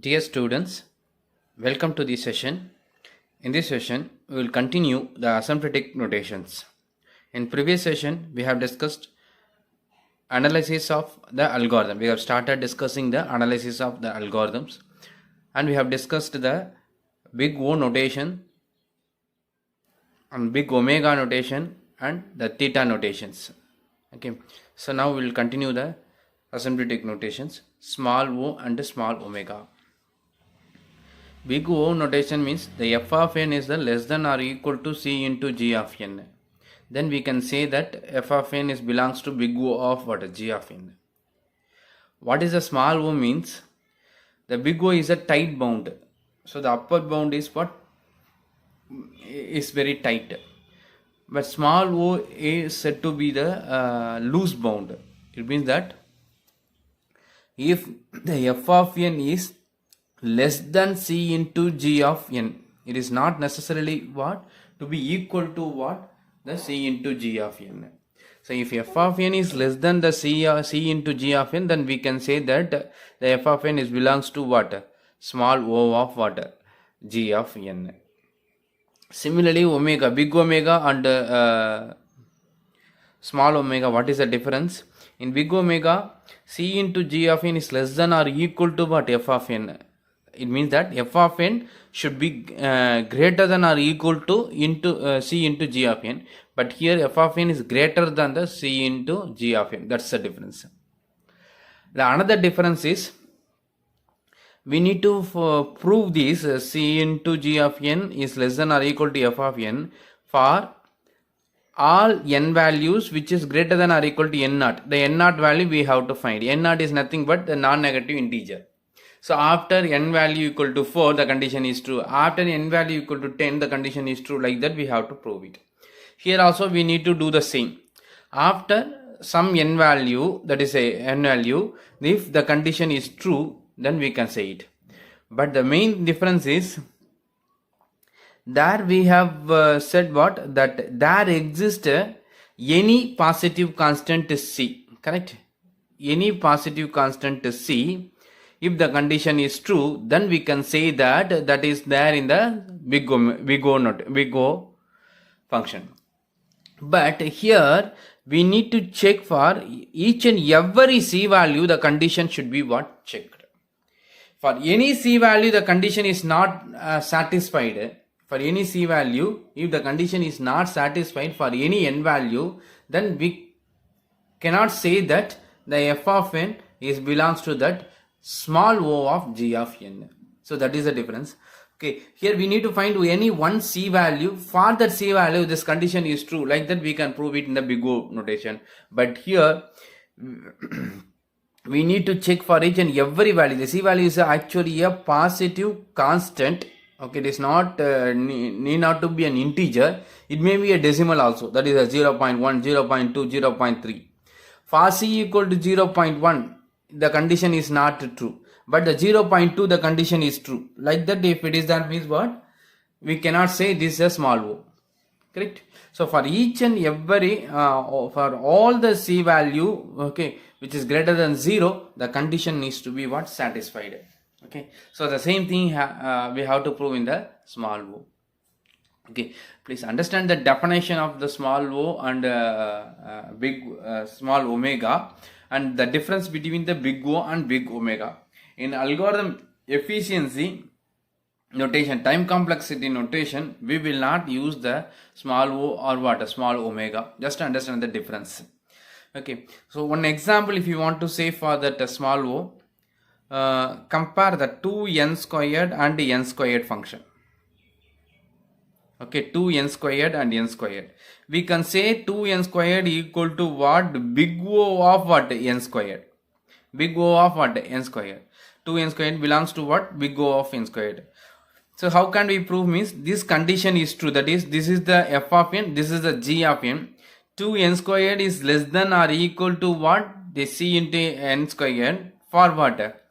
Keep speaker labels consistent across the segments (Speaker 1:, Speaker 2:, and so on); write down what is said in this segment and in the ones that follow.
Speaker 1: Dear students, welcome to this session. In this session, we will continue the asymptotic notations. In previous session, we have discussed analysis of the algorithm. We have started discussing the analysis of the algorithms, and we have discussed the big O notation and big omega notation and the theta notations. Okay, so now we will continue the asymptotic notations, small o and small omega. Big O notation means the f of n is the less than or equal to c into g of n. Then we can say that f of n is belongs to big O of what? G of n. What is the small o means? The big O is a tight bound. So the upper bound is what? Is very tight. But small o is said to be the loose bound. It means that if the f of n is less than c into g of n, it is not necessarily what to be equal to what the c into g of n. So if f of n is less than the c into g of n, then we can say that the f of n is belongs to what? Small o of what? G of n. Similarly, omega, big omega and small omega, what is the difference? In big omega, c into g of n is less than or equal to what? F of n. It means that f of n should be greater than or equal to c into g of n. But here f of n is greater than the c into g of n. That's the difference. The another difference is we need to prove this c into g of n is less than or equal to f of n for all n values which is greater than or equal to n naught. The n naught value we have to find. N naught is nothing but the non-negative integer. So after n value equal to 4, the condition is true. After n value equal to 10, the condition is true. Like that we have to prove it. Here also we need to do the same. After some n value, that is a n value, if the condition is true, then we can say it. But the main difference is, there we have said what? That there exists any positive constant c. Correct? Any positive constant c. If the condition is true, then we can say that that is there in the big O function. But here we need to check for each and every c value, the condition should be what? Checked. For any c value, the condition is not satisfied. For any c value, if the condition is not satisfied for any n value, then we cannot say that the f of n is belongs to that small o of g of n. So that is the difference. Okay, here we need to find any one c value. For that c value, this condition is true. Like that we can prove it in the big O notation. But here we need to check for each and every value. The c value is actually a positive constant. Okay, it is not need not to be an integer. It may be a decimal also. That is a 0.1, 0.2, 0.3. For c equal to 0.1, the condition is not true. But the 0.2, the condition is true. Like that, if it is, that means what? We cannot say this is a small o. Correct? So for each and every, for all the c value, okay, which is greater than 0, the condition needs to be what? Satisfied. Okay. So the same thing we have to prove in the small o. Okay. Please understand the definition of the small o and small omega, and the difference between the big O and big omega. In algorithm efficiency notation, time complexity notation, we will not use the small o or what? A small omega. Just to understand the difference. Okay. So one example, if you want to say for that small o, compare the 2n squared and n squared function. Okay, 2n squared and n squared. We can say 2n squared equal to what? Big O of what? N squared. Big O of what? N squared. 2n squared belongs to what? Big O of n squared. So how can we prove? Means this condition is true. That is, this is the f of n, this is the g of n. 2n squared is less than or equal to what? The c into n squared. For what?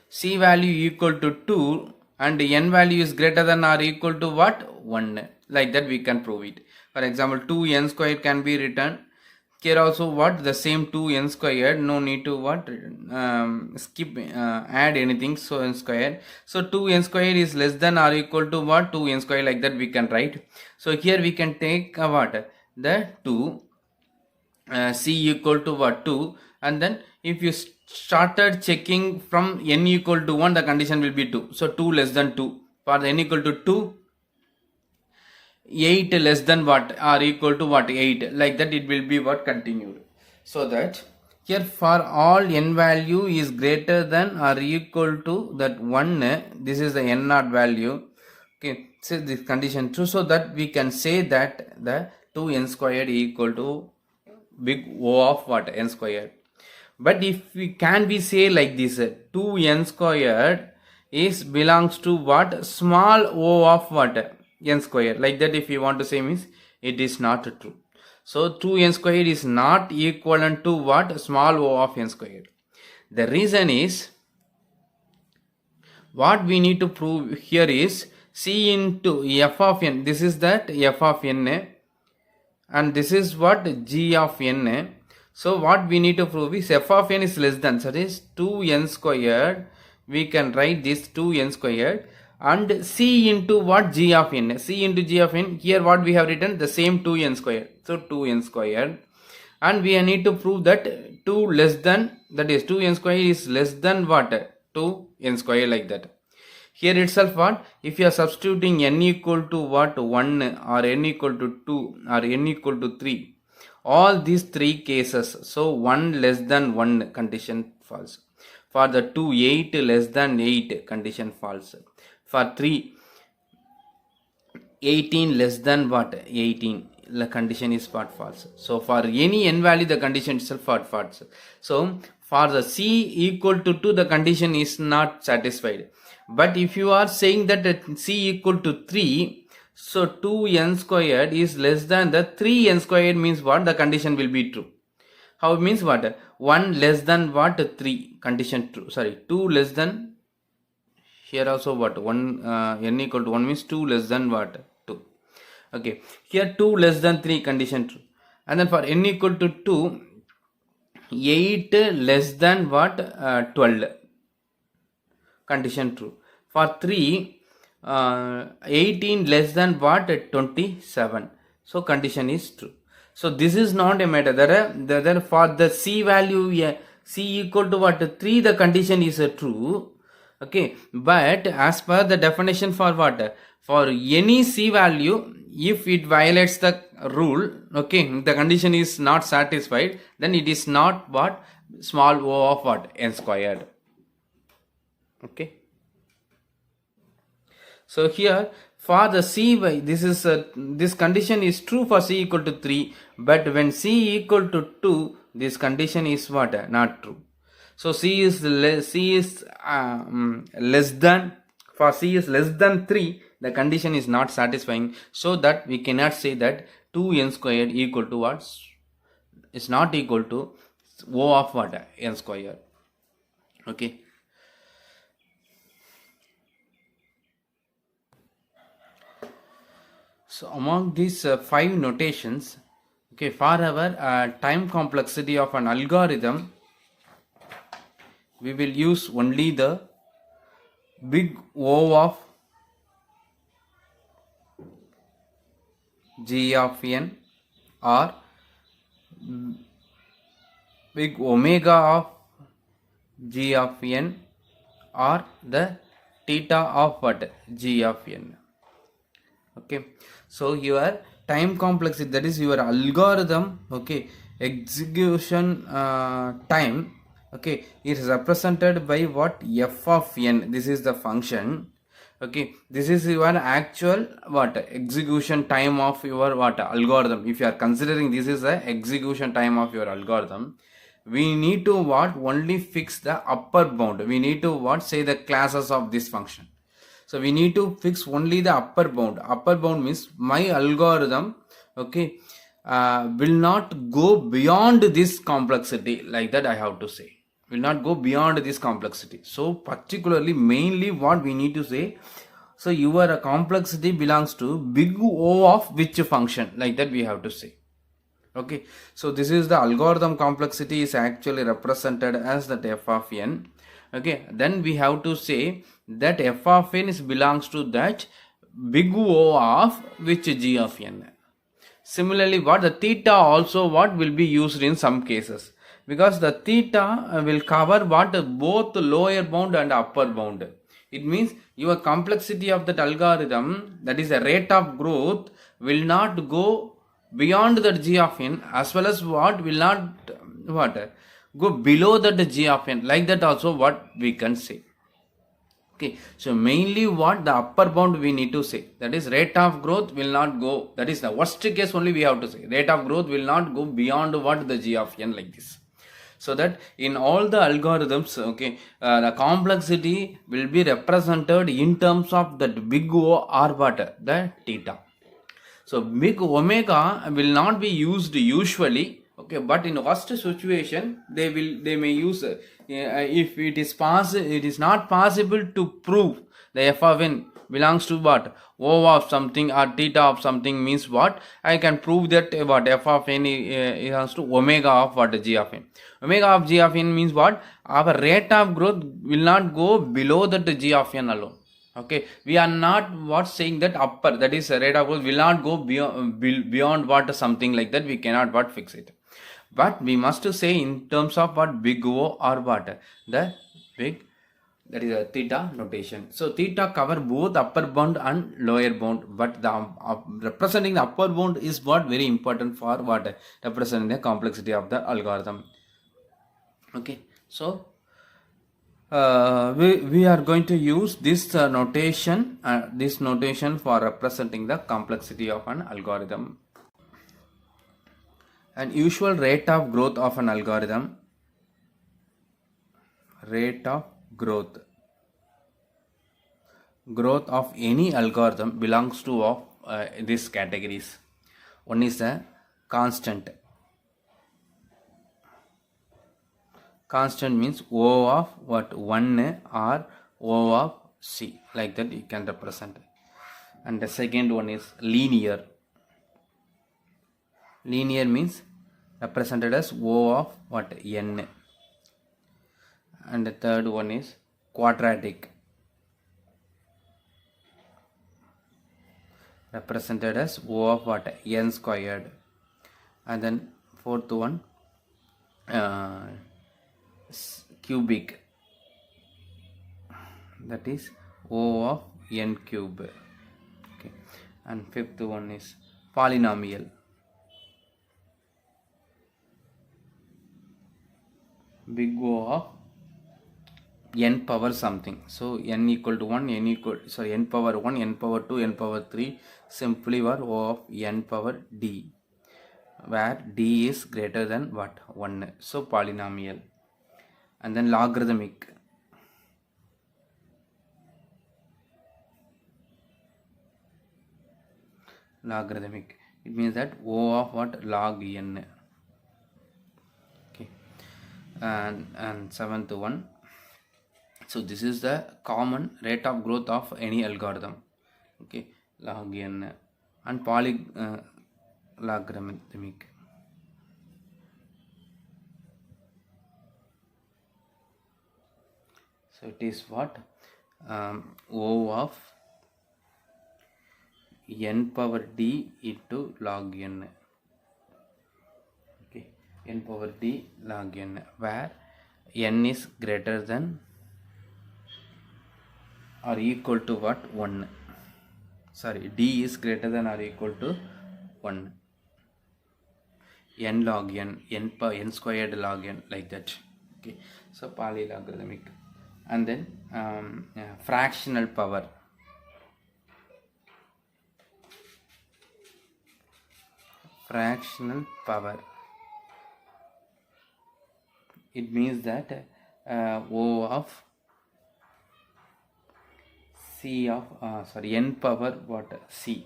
Speaker 1: C value equal to 2 and n value is greater than or equal to what? 1. Like that we can prove it. For example, 2n squared can be written Here also what, the same 2n squared, no need to what, skip add anything, so n squared. So 2n squared is less than or equal to what, 2n squared, like that we can write. So here we can take what, the 2 c equal to what, 2, and then if you started checking from n equal to 1, the condition will be 2. So 2 less than 2. For the n equal to 2, 8 less than what, or equal to what, 8, like that it will be what, continued. So that here for all n value is greater than or equal to that 1, this is the n naught value. Okay, so this condition true, so that we can say that the 2n squared equal to big O of what, n squared. But if we can be say like this, 2n squared is belongs to what, small o of what, n squared, like that if you want to say, means it is not true. So 2n squared is not equivalent to what, small o of n squared. The reason is, what we need to prove here is c into f of n, this is that f of n, and this is what, g of n. So what we need to prove is f of n is less than, that is 2n squared, we can write this 2n squared, and c into what, g of n, c into g of n, here what we have written, the same 2n squared, so 2n squared, and we need to prove that 2 less than, that is 2n squared is less than what, 2n squared, like that. Here itself what, if you are substituting n equal to what, 1 or n equal to 2 or n equal to 3, all these three cases, so 1 less than 1 condition false. For the 2, 8 less than 8 condition false. For 3, 18 less than what, 18, the condition is what, false. So for any n value, the condition itself what, false. So for the c equal to 2, the condition is not satisfied. But if you are saying that c equal to 3, so 2n squared is less than the 3n squared, means what, the condition will be true. How it means what, 1 less than what, 3, condition true, sorry, 2 less than, here also what, 1 n equal to 1 means 2 less than what, 2. Okay, here 2 less than 3, condition true. And then for n equal to 2, 8 less than what, 12, condition true. For 3, 18 less than what, 27, so condition is true. So this is not a matter that for the c value, c equal to what, 3, the condition is true. Okay, but as per the definition for what, for any c value, if it violates the rule, okay, the condition is not satisfied, then it is not what, small o of what, n squared. Okay, so here for the c, this is this condition is true for c equal to 3, but when c equal to 2, this condition is what, not true. So c is less than, for c is less than 3, the condition is not satisfying, so that we cannot say that 2n squared equal to what, is not equal to o of what, n squared. Okay. So among these 5 notations, okay, for our time complexity of an algorithm, we will use only the big O of g of n, or big omega of g of n, or the theta of what, g of n. Okay, so your time complexity, that is your algorithm, okay, execution time, okay, it is represented by what, f of n, this is the function. Okay, this is your actual what, execution time of your what, algorithm. If you are considering this is the execution time of your algorithm, we need to what, only fix the upper bound, we need to what, say the classes of this function. So we need to fix only the upper bound. Upper bound means my algorithm, okay, will not go beyond this complexity, like that I have to say, will not go beyond this complexity. So particularly, mainly what we need to say, so your complexity belongs to big O of which function, like that we have to say. Okay, so this is the algorithm complexity is actually represented as that f of n. Okay, then we have to say that f of n is belongs to that big O of which g of n. Similarly, what the theta also what will be used in some cases, because the theta will cover what both lower bound and upper bound. It means your complexity of that algorithm, that is the rate of growth, will not go beyond that g of n, as well as what will not what go below that g of n. Like that also what we can say. Okay, so mainly what the upper bound we need to say, that is rate of growth will not go, that is the worst case only we have to say, rate of growth will not go beyond what the g of n, like this. So that in all the algorithms, okay, the complexity will be represented in terms of that big O or what, the theta. So big omega will not be used usually, okay, but in worst situation they may use if it is not possible to prove the f of n belongs to what o of something or theta of something, means what I can prove that what f of n belongs to omega of what g of n. Omega of g of n means what our rate of growth will not go below that g of n alone. Okay, we are not what saying that upper, that is rate of growth will not go beyond what something like that, we cannot what fix it, but we must say in terms of what big O or what the big, that is a theta notation. So theta cover both upper bound and lower bound, but the representing the upper bound is what very important for what representing the complexity of the algorithm. Okay, so we are going to use this notation for representing the complexity of an algorithm. An usual rate of growth of an algorithm, rate of growth of any algorithm belongs to of these categories. One is the constant. Constant means O of what 1 or O of C, like that you can represent. And the second one is linear. Linear means represented as O of what n. And the third one is quadratic, represented as O of what n squared. And then fourth one cubic, that is O of n cube. Okay, and fifth one is polynomial, big O of n power something. So n equal to 1, n power 1, n power 2, n power 3, simply for O of n power d, where d is greater than what 1. So polynomial. And then logarithmic, it means that O of what log n. Okay, and seventh one, so this is the common rate of growth of any algorithm. Okay, log n. And logarithmic, so it is what O of n power d into log n. Okay, n power d log n, where n is greater than or equal to what 1. Sorry, d is greater than or equal to 1. N log n, n squared log n, like that. Okay, so polylogarithmic. And then fractional power, it means that O of C of n power what C,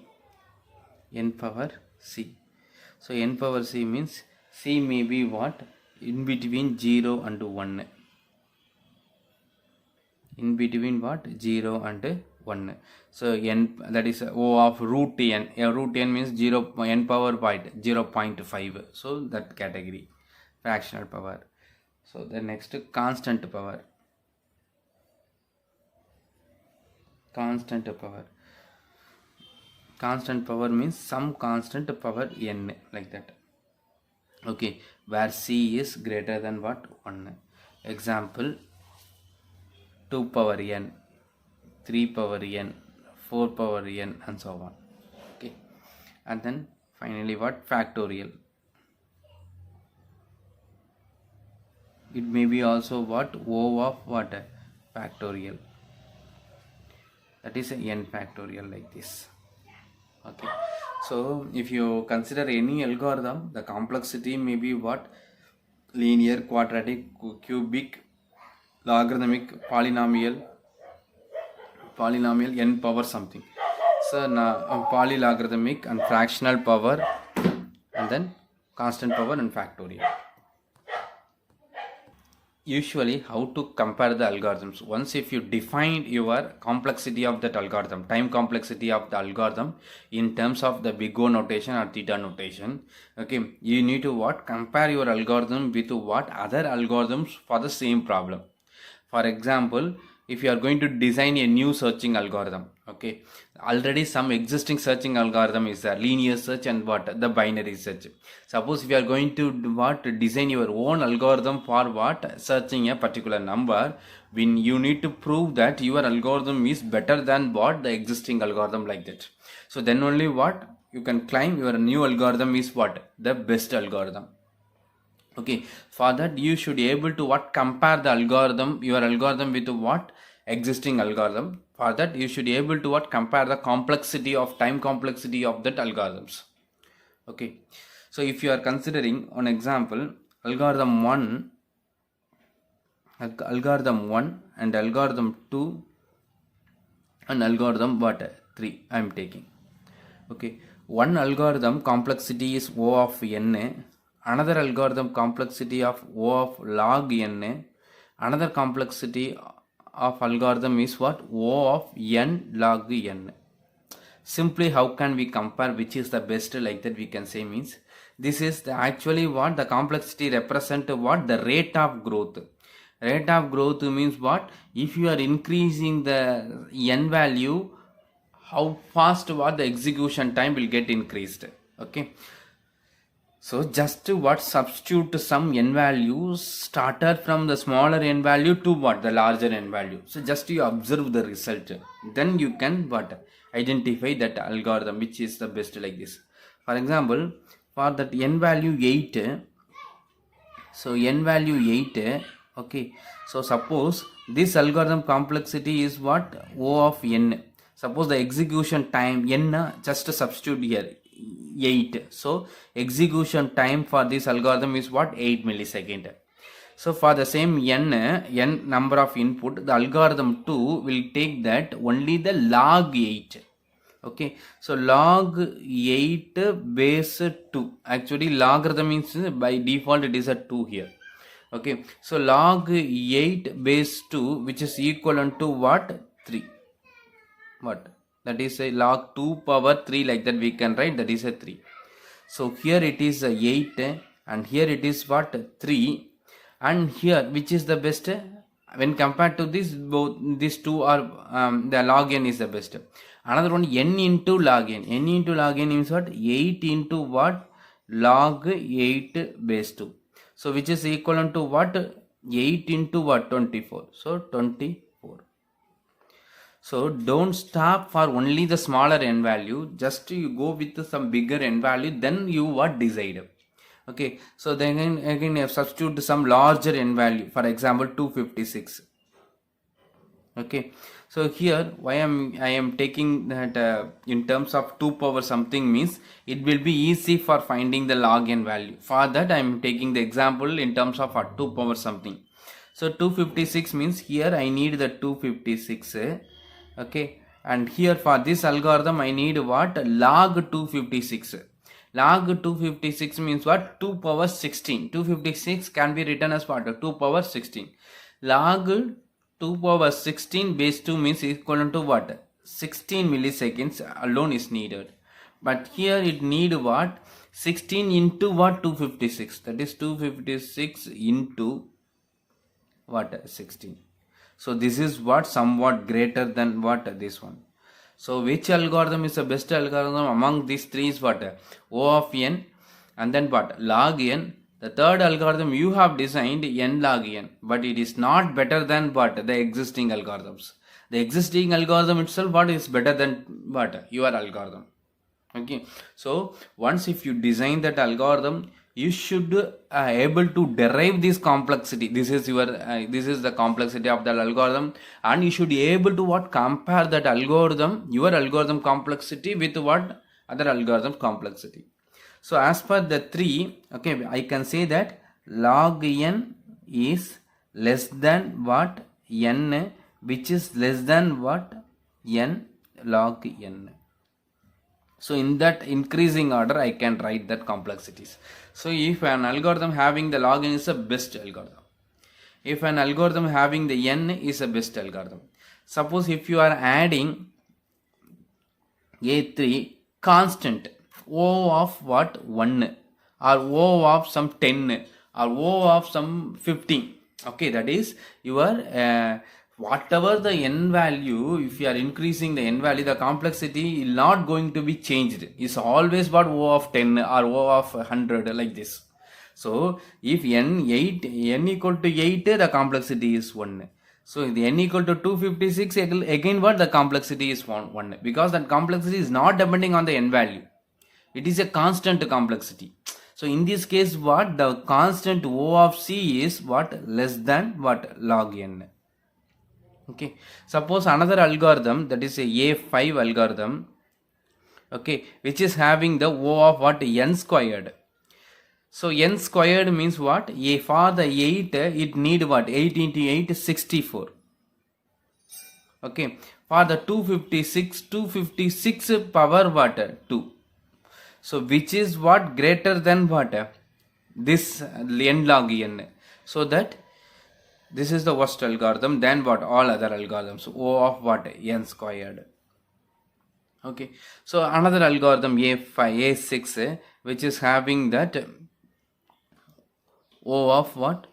Speaker 1: n power C. So n power C means C may be what in between 0 and 1, in between what 0 and 1. So n, that is O of root n. Root n means 0, n power 0.5. So that category, fractional power. So the next, constant power. Constant power. Constant power means some constant power n, like that. Okay, where c is greater than what? 1. Example, 2 power n, 3 power n, 4 power n, and so on. Okay, and then finally what? Factorial. It may be also what? O of what? Factorial. That is n factorial, like this. Okay, so if you consider any algorithm, the complexity may be what? Linear, quadratic, cubic, logarithmic, polynomial, n power something. So now polylogarithmic and fractional power, and then constant power and factorial. Usually, how to compare the algorithms? Once if you define your complexity of that algorithm, time complexity of the algorithm in terms of the big O notation or theta notation, okay, you need to what? Compare your algorithm with what other algorithms for the same problem. For example, if you are going to design a new searching algorithm, okay, already some existing searching algorithm is there, linear search and what? The binary search. Suppose if you are going to design your own algorithm for what? Searching a particular number, when you need to prove that your algorithm is better than what? The existing algorithm, like that. So then only what? You can claim your new algorithm is what? The best algorithm. Okay, for that you should be able to what? Compare the algorithm, your algorithm with what? Existing algorithm. For that you should be able to what? Compare the complexity of time complexity of that algorithms. Okay, so if you are considering an example, algorithm 1 and algorithm 2 and algorithm what? 3 I am taking. Okay, one algorithm complexity is O of n, another algorithm complexity of O of log n, another complexity of algorithm is what? O of n log n. Simply how can we compare which is the best, like that we can say, means this is actually what? The complexity represent what? The rate of growth. Rate of growth means what? If you are increasing the n value, how fast what? The execution time will get increased. Okay, so just what? Substitute some n values started from the smaller n value to what? The larger n value. So just you observe the result, then you can what? Identify that algorithm which is the best, like this. For example, for that n value 8, so n value 8, okay, so suppose this algorithm complexity is what? O of n. Suppose the execution time n, just substitute here 8. So execution time for this algorithm is what? 8 millisecond. So for the same n number of input, the algorithm 2 will take that only the log 8. Okay, so log 8 base 2. Actually logarithm means by default it is a 2 here. Okay, so log 8 base 2, which is equivalent to what? 3. What? That is a log 2 power 3, like that we can write, that is a 3. So here it is 8 and here it is what? 3, and here which is the best? When compared to this, both these two are the log n is the best. Another one, n into log n. N into log n means what? 8 into what? Log 8 base 2. So which is equivalent to what? 8 into what? 24. So 24. So don't stop for only the smaller n value, just you go with some bigger n value, then you what? Decide. Okay, so then again you substitute some larger n value, for example 256. Okay, so here why I am taking that in terms of 2 power something, means it will be easy for finding the log n value. For that I am taking the example in terms of 2 power something. So 256 means here I need the 256. Okay, and here for this algorithm I need what? Log 256. Log 256 means what? 2 power 16. 256 can be written as what? 2 power 16. Log 2 power 16 base 2 means equivalent to what? 16 milliseconds alone is needed. But here it need what? 16 into what? 256. That is 256 into what? 16. So this is what? Somewhat greater than what? This one. So which algorithm is the best algorithm among these three is what? O of n, and then what? Log n. The third algorithm you have designed n log n, but it is not better than what? The existing algorithms. The existing algorithm itself, what is better than what? Your algorithm. Okay, so once if you design that algorithm, you should able to derive this complexity. This is your this is the complexity of that algorithm, and you should be able to what? Compare that algorithm, your algorithm complexity with what? Other algorithm complexity. So as per the 3, okay, I can say that log n is less than what? N, which is less than what? N log n. So in that increasing order, I can write that complexities. So if an algorithm having the log n is the best algorithm. If an algorithm having the n is a best algorithm. Suppose if you are adding A3 constant O of what? 1 or O of some 10 or O of some 15. Okay, that is your whatever the n value, if you are increasing the n value, the complexity is not going to be changed. It's always about O of 10 or O of 100 like this. So if n equal to 8, the complexity is 1. So the n equal to 256, again what? The complexity is 1 because that complexity is not depending on the n value. It is a constant complexity. So in this case, what? The constant O of C is what? Less than what? Log n. Okay. Suppose another algorithm, that is a A5 algorithm, okay, which is having the O of what? N squared. So n squared means what? For the 8, it need what? 8 into 8 is 64. Okay. For the 256 power what? 2. So which is what? Greater than what? This n log n. So that this is the worst algorithm than what? All other algorithms. O of what? N squared. Okay. So another algorithm A5, A6, which is having that O of what?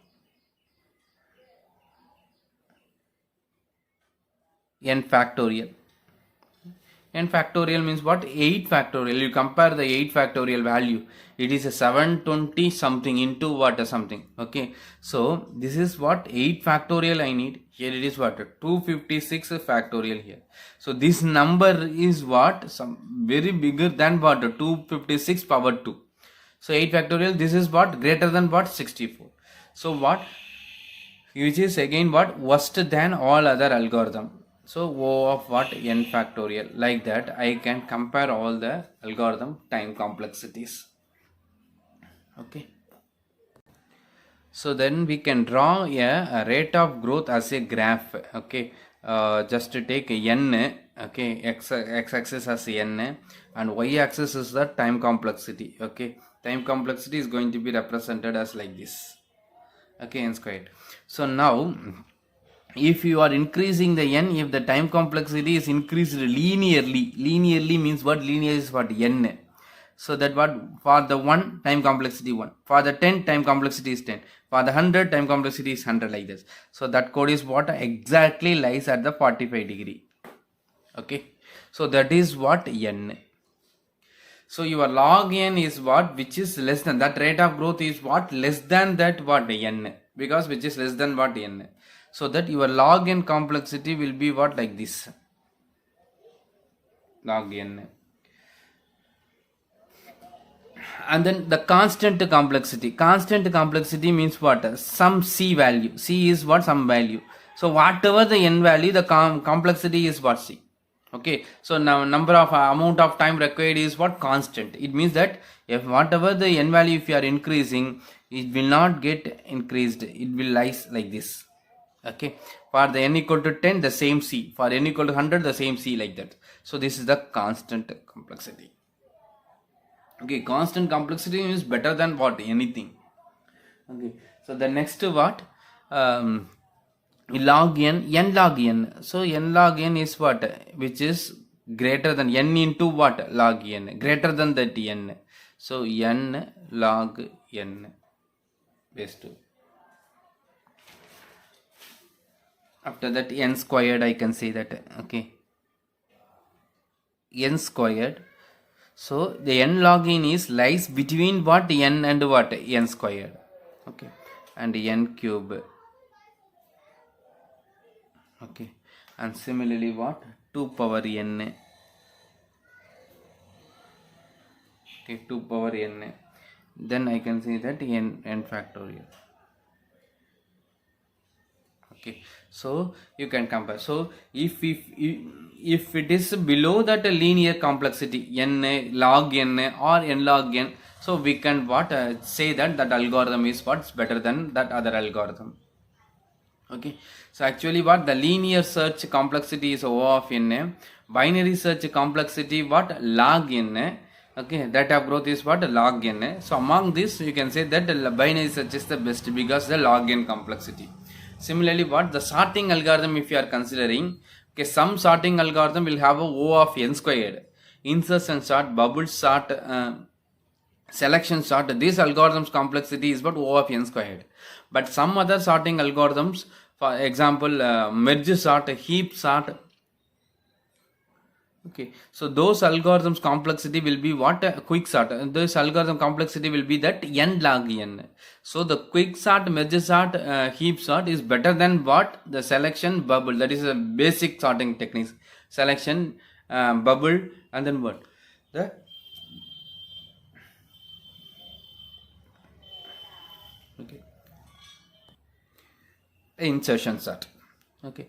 Speaker 1: N factorial. N factorial means what? 8 factorial. You compare the 8 factorial value. It is a 720 something into what? Something. Okay. So this is what? 8 factorial I need. Here it is what? 256 factorial here. So this number is what? Some very bigger than what? 256 power 2. So 8 factorial, this is what? Greater than what? 64. So what? Which is again what? Worst than all other algorithm. So O of what? N factorial. Like that, I can compare all the algorithm time complexities. Okay. So then we can draw a rate of growth as a graph. Okay. Just to take n. Okay. X axis as n and y axis is the time complexity. Okay. Time complexity is going to be represented as like this. Okay, n squared. So now if you are increasing the n, if the time complexity is increased linearly means what? Linear is what? N. So that what? For the 1, time complexity 1. For the 10, time complexity is 10. For the 100, time complexity is 100, like this. So that code is what? Exactly lies at the 45 degree. Okay. So that is what? N. So your log n is what? Which is less than that rate of growth is what? Less than that what? N. Because which is less than what? N. So that your log n complexity will be what? Like this. Log n. And then the constant complexity. Constant complexity means what? Some C value. C is what? Some value. So whatever the n value, the complexity is what? C. Okay, so now number of amount of time required is what? Constant. It means that if whatever the n value, if you are increasing, it will not get increased. It will lies like this. Okay, for the n equal to 10, the same C. For n equal to 100, the same C, like that. So this is the constant complexity. Okay, constant complexity is better than what? Anything. Okay, so the next what? log n log n. So n log n is what? Which is greater than n into what? Log n. Greater than that n. So n log n base 2. After that n squared, I can say that, okay, n squared. So the n log n is lies between what? N and what? N squared. Okay, and n cube. Okay, and similarly what? 2 power n. Okay, 2 power n. Then I can say that n factorial. Okay, so you can compare. So if it is below that linear complexity n log n or n log n, so we can what say that algorithm is what's better than that other algorithm. Okay, so actually what the linear search complexity is O of n, binary search complexity what? Log n. Okay, rate of growth is what? Log n. So among this you can say that the binary search is the best because the log n complexity. Similarly, what the sorting algorithm, if you are considering, okay, some sorting algorithm will have a O of n squared, insertion sort, bubble sort, selection sort. This algorithm's complexity is what? O of n squared. But some other sorting algorithms, for example, merge sort, heap sort. Okay, so those algorithms complexity will be what? Quick sort. This algorithm complexity will be that n log n. So the quick sort, merge sort, heap sort is better than what? The selection, bubble. That is a basic sorting techniques. Selection, bubble, and then what? The okay, insertion sort. Okay.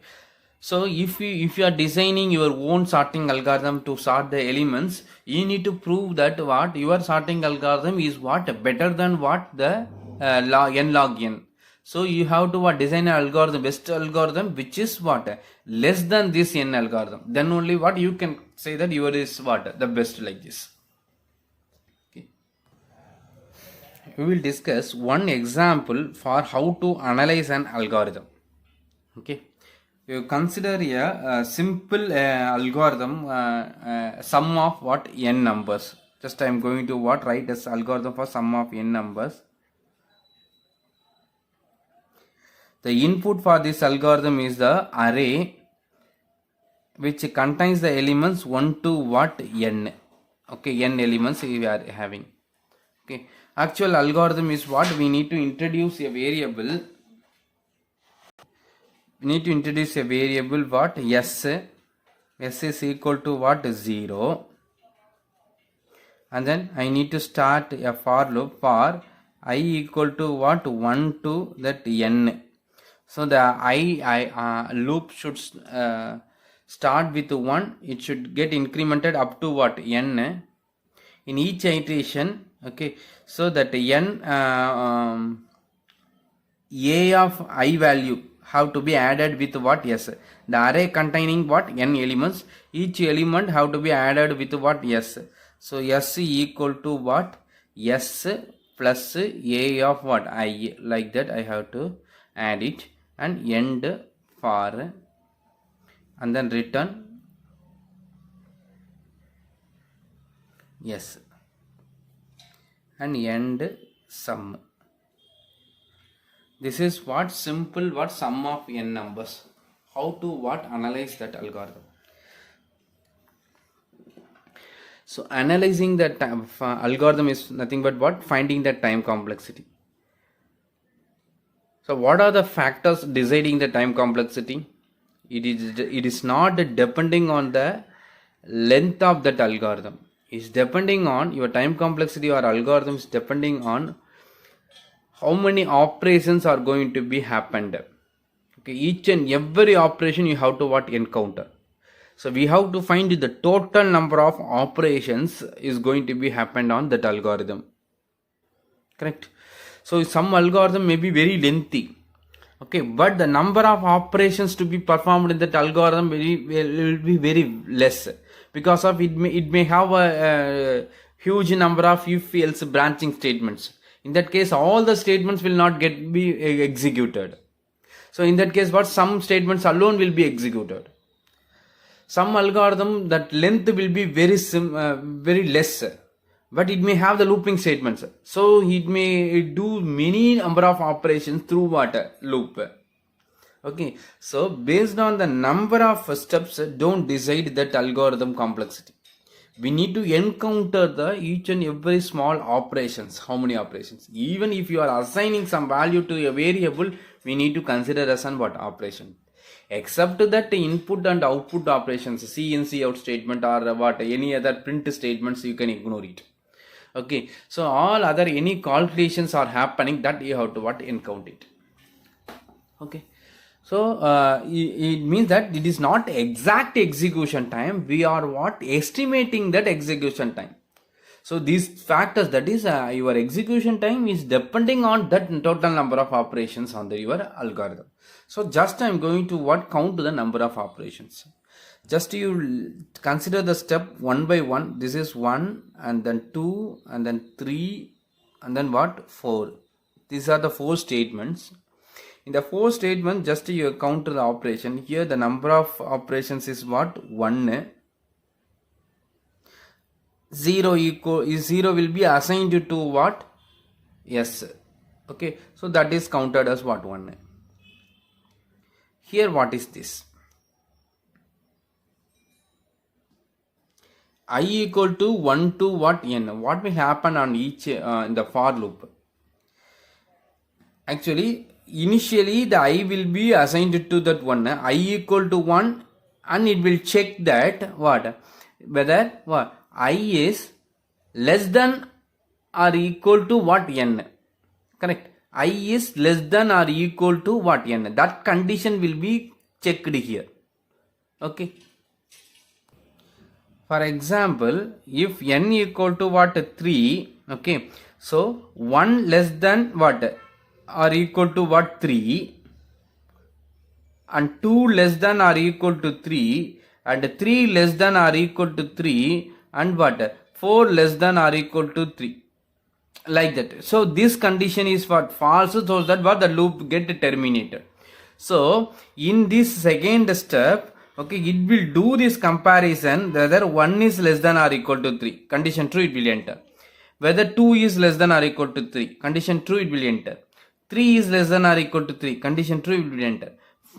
Speaker 1: So if you are designing your own sorting algorithm to sort the elements, you need to prove that what your sorting algorithm is what? Better than what? The n log n. So you have to what? Design an algorithm, best algorithm which is what? Less than this n algorithm. Then only what you can say that your is what? The best, like this. Okay. We will discuss one example for how to analyze an algorithm. Okay. You consider a simple algorithm, sum of what? N numbers. Just I am going to what? Write as algorithm for sum of n numbers. The input for this algorithm is the array which contains the elements 1 to what? N. Okay, n elements we are having. Okay, actual algorithm is what? We need to introduce a variable. We need to introduce a variable what? S. S is equal to what? 0. And then I need to start a for loop for I equal to what? 1 to that n. So the I loop should start with 1. It should get incremented up to what? N. In each iteration, okay, so that n a of I value have to be added with what? S. The array containing what? N elements. Each element have to be added with what? S. So S equal to what? S plus a of what? I. Like that I have to add it and end for and then return yes and end sum. This is what? Simple what? Sum of n numbers. How to what? Analyze that algorithm. So analyzing that algorithm is nothing but what? Finding the time complexity. So what are the factors deciding the time complexity? It is not depending on the length of that algorithm. It's depending on your time complexity or algorithm is depending on how many operations are going to be happened. Okay, each and every operation you have to what? Encounter. So we have to find the total number of operations is going to be happened on that algorithm. Correct. So some algorithm may be very lengthy. Okay, but the number of operations to be performed in that algorithm will be very less because of it may have a huge number of if else branching statements. In that case, all the statements will not be executed. So in that case, what, some statements alone will be executed. Some algorithm, that length will be very less, but it may have the looping statements. So it may do many number of operations through what, loop. Okay, so based on the number of steps, don't decide that algorithm complexity. We need to encounter the each and every small operations. How many operations? Even if you are assigning some value to a variable, we need to consider as an what, operation. Except that input and output operations, C in C out statement or what, any other print statements, you can ignore it. Okay, so all other any calculations are happening, that you have to what, encounter it. Okay, so it means that it is not exact execution time, we are what, estimating that execution time. So these factors, that is your execution time is depending on that total number of operations on your algorithm. So just I am going to what, count the number of operations. Just you consider the step one by one. This is 1 and then 2 and then 3 and then what, 4. These are the 4 statements. In the 4 statements, just you counter the operation. Here the number of operations is what, 1. 0 will be assigned to what, yes. Okay, so that is counted as what, 1. Here what is this? I equal to 1 to what, n. What will happen on each in the for loop? Actually, initially the I will be assigned to that 1. I equal to 1, and it will check that what, whether what, I is less than or equal to what, n. Correct. I is less than or equal to what, n. That condition will be checked here. Okay. For example, if n equal to what, 3, okay, so 1 less than what, or equal to what, 3, and 2 less than or equal to 3, and 3 less than or equal to 3, and what, 4 less than or equal to 3, like that. So this condition is what, false, so that what, the loop get terminated. So in this second step, okay, it will do this comparison whether 1 is less than or equal to 3, condition true, it will enter. Whether 2 is less than or equal to 3, condition true, it will enter. 3 is less than or equal to 3, condition true, it will enter.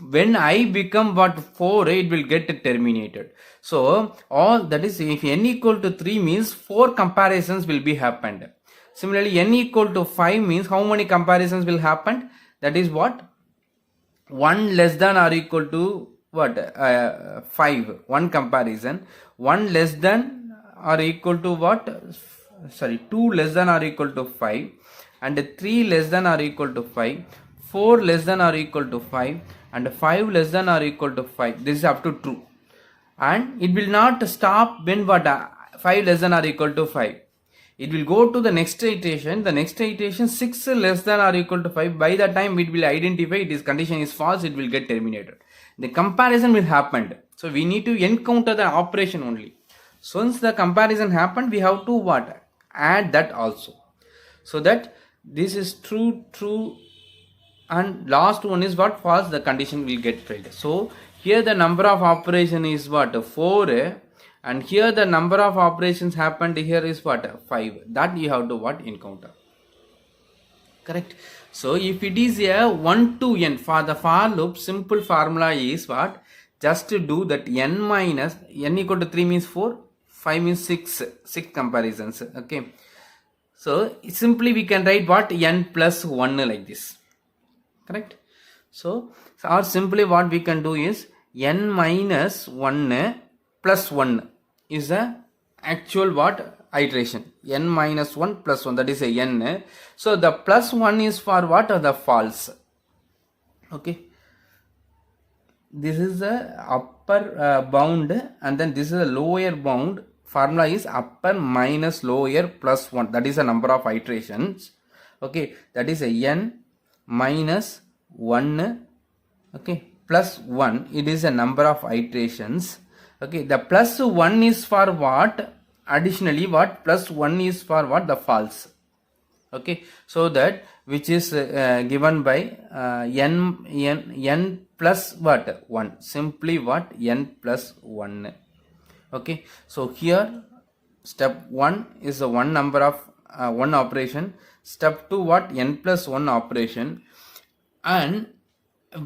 Speaker 1: When I become what, 4, it will get terminated. So all, that is, if n equal to 3 means 4 comparisons will be happened. Similarly, n equal to 5 means how many comparisons will happen? That is what, 1 less than or equal to what, 5, 1 comparison. 1 less than or equal to what, sorry, 2 less than or equal to 5, and 3 less than or equal to 5, 4 less than or equal to 5, and 5 less than or equal to 5. This is up to true, and it will not stop when what, 5 less than or equal to 5. It will go to the next iteration. The next iteration, 6 less than or equal to 5. By the time it will identify this condition is false, it will get terminated. The comparison will happen. So we need to encounter the operation only. So once the comparison happened, we have to what, add that also. So that this is true, and last one is what, false, the condition will get failed. So here the number of operation is what, 4, and here the number of operations happened here is what, 5. That you have to what, encounter. Correct. So if it is a 1 to n, for the for loop, simple formula is what, just to do that n minus, n equal to 3 means 4, 5 means 6 comparisons. Okay, so simply we can write what, n plus 1 like this. Correct. So or simply what we can do is n minus 1 plus 1 is the actual what, iteration. N minus 1 plus 1, that is a n. So the plus 1 is for what, the false. Okay, this is the upper bound, and then this is a lower bound. Formula is upper minus lower plus 1, that is a number of iterations. Okay, that is a n minus 1, okay, plus 1, it is a number of iterations. Okay, the plus 1 is for what, additionally what, plus 1 is for what, the false. Okay, so that which is given by n plus what 1, simply what n plus 1. Okay, so here step 1 is the one number of one operation, step 2 what n plus 1 operation, and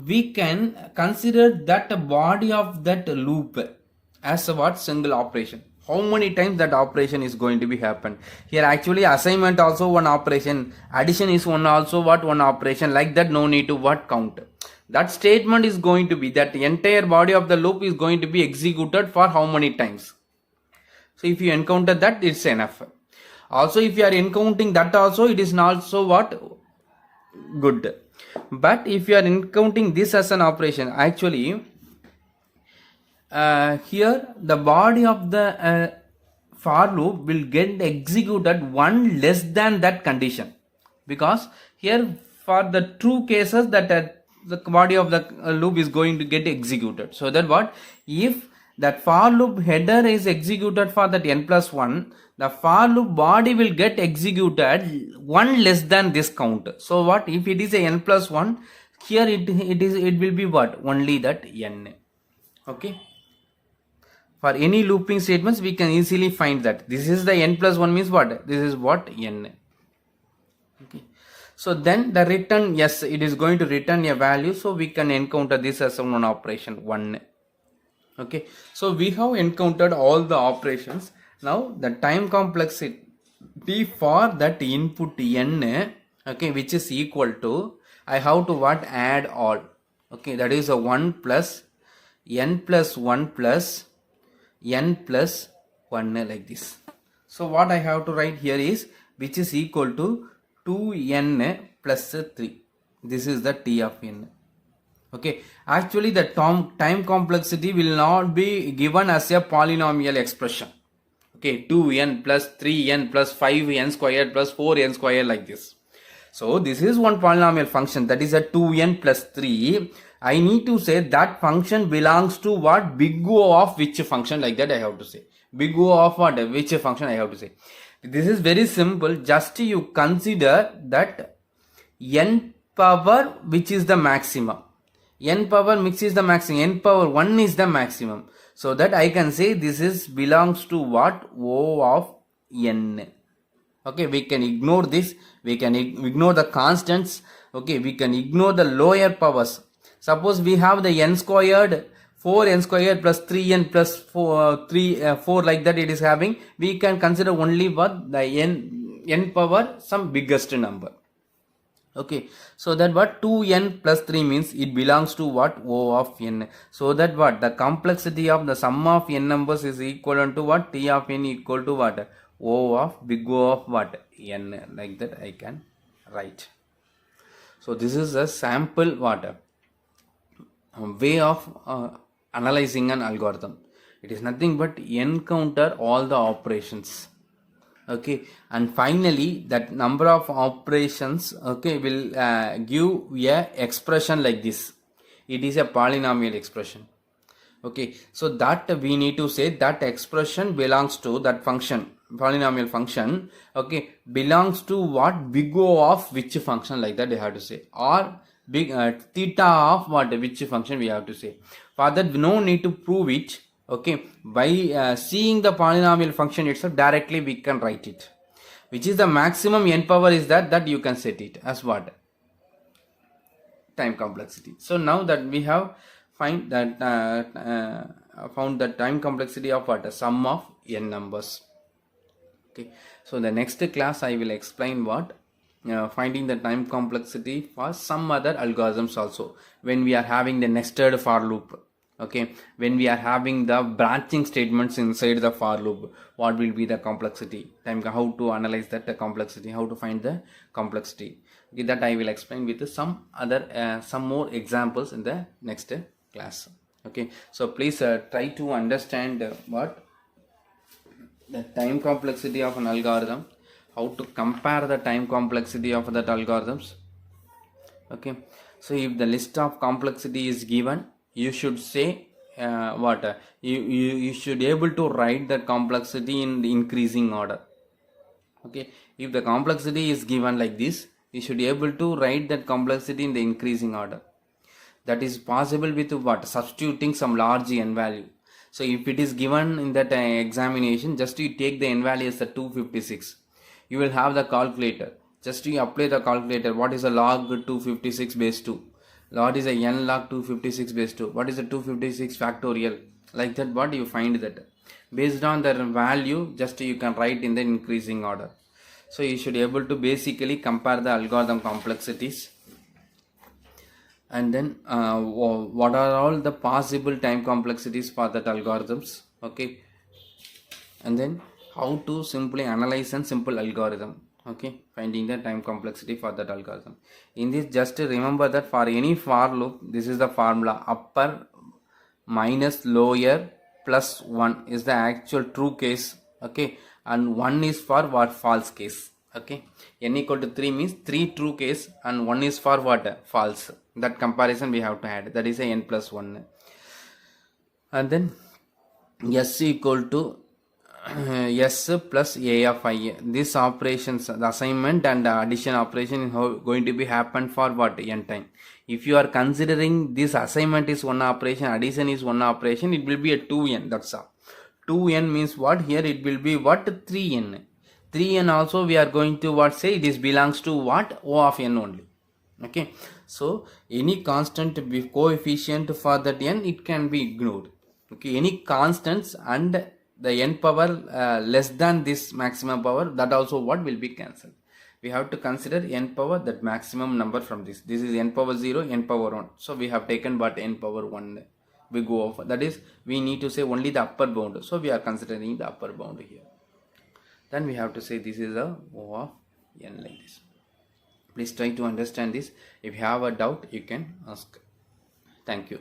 Speaker 1: we can consider that body of that loop as a what single operation. How many times that operation is going to be happen here? Actually assignment also one operation, addition is one also what one operation, like that. No need to what count. That statement is going to be that the entire body of the loop is going to be executed for how many times. So if you encounter that, it's enough. Also if you are encountering that also, it is not so what good. But if you are encountering this as an operation, actually here the body of the for loop will get executed one less than that condition, because here for the true cases that the body of the loop is going to get executed. So that what if that for loop header is executed for that n plus 1, the for loop body will get executed one less than this count. So what if it is a n plus 1, here it will be what only that n. Okay, for any looping statements we can easily find that this is the n plus 1 means what, this is what n. Okay, so then the return, yes, it is going to return a value, so we can encounter this as one operation 1. Okay, so we have encountered all the operations. Now the time complexity for that input n, okay, which is equal to, I have to what add all. Okay, that is a 1 plus n plus 1 plus n plus 1 like this. So what I have to write here is which is equal to 2n plus 3. This is the t of n. Okay, actually the time complexity will not be given as a polynomial expression. Okay, 2n plus 3n plus 5n squared plus 4n squared like this. So this is one polynomial function, that is a 2n plus 3. I need to say that function belongs to what, big O of which function, like that I have to say. Big O of what, which function I have to say. This is very simple. Just you consider that n power which is the maximum. N power which is the maximum. N power 1 is the maximum. So that I can say this is belongs to what, O of n. Okay, we can ignore this. We can ignore the constants. Okay, we can ignore the lower powers. Suppose we have the n squared, 4n squared plus 3n plus 4 like that it is having. We can consider only what the n power some biggest number. Okay, so that what 2n plus 3 means it belongs to what, O of n. So that what the complexity of the sum of n numbers is equivalent to what, t of n equal to what, O of big O of what, n, like that I can write. So this is a sample what way of analyzing an algorithm. It is nothing but encounter all the operations. Okay, and finally that number of operations, okay, will give a expression like this. It is a polynomial expression. Okay, so that we need to say that expression belongs to that function, polynomial function. Okay, belongs to what, big O of which function, like that they have to say, or big theta of what, which function we have to say. For that no need to prove it. Okay, by seeing the polynomial function itself directly we can write it. Which is the maximum n power is that you can set it as what, time complexity. So now that we have found that time complexity of what, a sum of n numbers. Okay, so the next class I will explain what finding the time complexity for some other algorithms also, when we are having the nested for loop. Okay, when we are having the branching statements inside the for loop, what will be the complexity, time, how to analyze that, the complexity, how to find the complexity. Okay, that I will explain with some other some more examples in the next class. Okay, so please try to understand what the time complexity of an algorithm, how to compare the time complexity of that algorithms. Okay, so if the list of complexity is given, you should say you should able to write the complexity in the increasing order. Okay, if the complexity is given like this, you should be able to write that complexity in the increasing order. That is possible with what? Substituting some large n value. So if it is given in that examination, just you take the n value as the 256. You will have the calculator. Just you apply the calculator. What is a log 256 base 2? Log is a n log 256 base 2. What is the 256 factorial? Like that, what you find that. Based on the value, just you can write in the increasing order. So you should be able to basically compare the algorithm complexities, and then what are all the possible time complexities for that algorithms. Okay, and then how to simply analyze a simple algorithm. Okay, finding the time complexity for that algorithm. In this, just remember that for any for loop, this is the formula: upper minus lower plus 1 is the actual true case. Okay, and 1 is for what? False case. Okay, n equal to 3 means 3 true case and 1 is for what? False. That comparison we have to add, that is a n plus 1. And then s equal to s plus a of I. This operations, the assignment and the addition operation is going to be happen for what? N time. If you are considering this assignment is one operation, addition is one operation, it will be a 2n. That's all. 2n means what? Here it will be what? 3n. 3n also we are going to what? Say it is belongs to what? O of n only. Okay, so any constant coefficient for that n, it can be ignored. Okay, any constants and the n power less than this maximum power, that also what will be cancelled. We have to consider n power, that maximum number from this. This is n power 0, n power 1. So we have taken but n power 1. We go off. That is, we need to say only the upper bound. So we are considering the upper bound here. Then we have to say this is a O of n like this. Please try to understand this. If you have a doubt, you can ask. Thank you.